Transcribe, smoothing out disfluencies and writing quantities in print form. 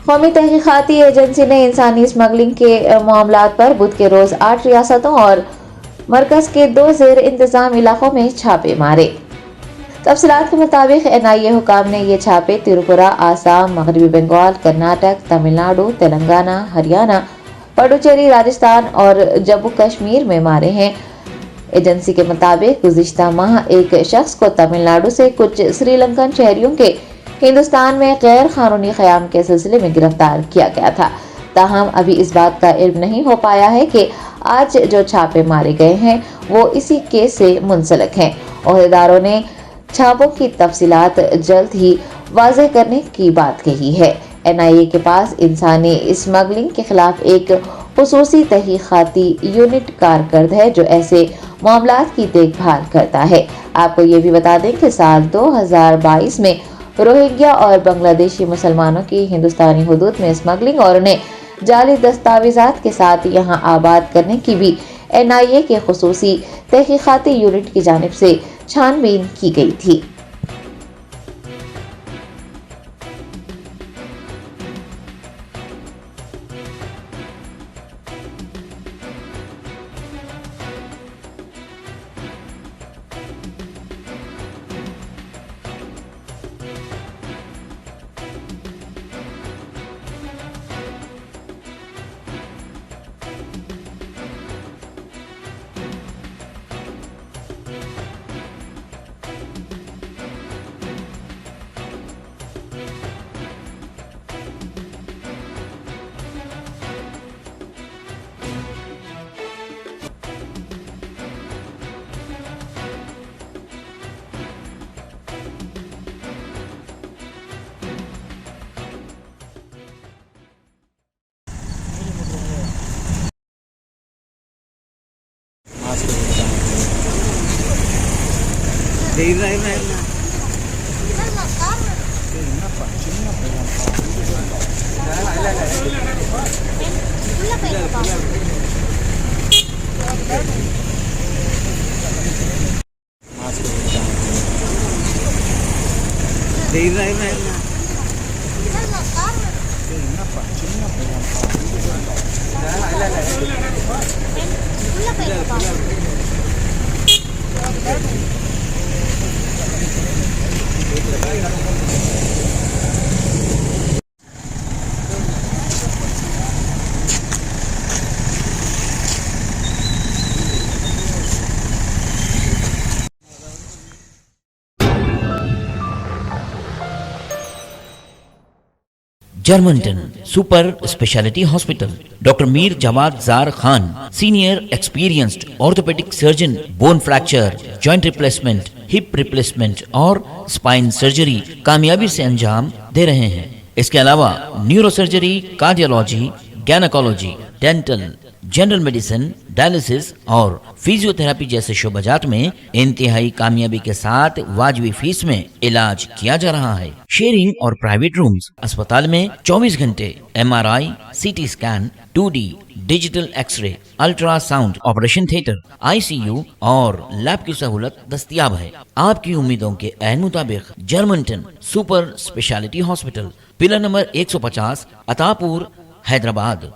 कौमी तहकीकाती एजेंसी ने इंसानी स्मगलिंग के मामलात पर बुध के रोज 8 रियासतों और मरकज के 2 जेर इंतजाम इलाकों में छापे मारे। तफसीलात के मुताबिक NIA हुकाम ने ये छापे त्रिपुरा, आसाम, मगरबी बंगाल, कर्नाटक, तमिलनाडु, तेलंगाना, हरियाणा, पुडुचेरी, राजस्थान और जम्मू कश्मीर में मारे हैं। एजेंसी के मुताबिक गुज़िश्ता माह एक शख्स को तमिलनाडु से कुछ श्रीलंकन शहरियों के हिंदुस्तान में गैर कानूनी क़याम के सिलसिले में गिरफ्तार किया गया था। ताहम अभी इस बात का इल्म नहीं हो पाया है कि आज जो छापे मारे गए हैं वो इसी केस से मुंसलिक हैं। ओहदेदारों ने छापों की तफसीलात जल्द ही वाज़ेह करने की बात कही है। NIA के पास इंसानी स्मगलिंग के खिलाफ एक खुसूसी तहकीकाती यूनिट कारकर्द है जो ऐसे मामलात की देखभाल करता है। आपको ये भी बता दें कि साल 2022 में रोहिंग्या और बांग्लादेशी मुसलमानों की हिंदुस्तानी हुदूद में स्मगलिंग और उन्हें जाली दस्तावेजात के साथ यहाँ आबाद करने की भी NIA के खुसूसी तहकीकाती यूनिट की जानिब से छानबीन की गई थी। Germanton super speciality hospital, doctor Mir Jawad Jar Khan, senior experienced orthopaedic surgeon, bone fracture, joint replacement, hip replacement और स्पाइन सर्जरी कामयाबी से अंजाम दे रहे हैं। इसके अलावा neuro surgery, cardiology, gynaecology, dental, general medicine, dialysis और फिजियोथेरेपी जैसे शोबाजात में इंतहाई कामयाबी के साथ वाजबी फीस में इलाज किया जा रहा है। शेयरिंग और प्राइवेट रूम्स, अस्पताल में 24 घंटे MRI, CT scan, 2D digital xray, ultrasound, operation theatre, ICU और लैब की सहूलत दस्तयाब है। आपकी उम्मीदों के ऐन मुताबिक Germanton super speciality hospital, pillar number 150, Attapur, Hyderabad.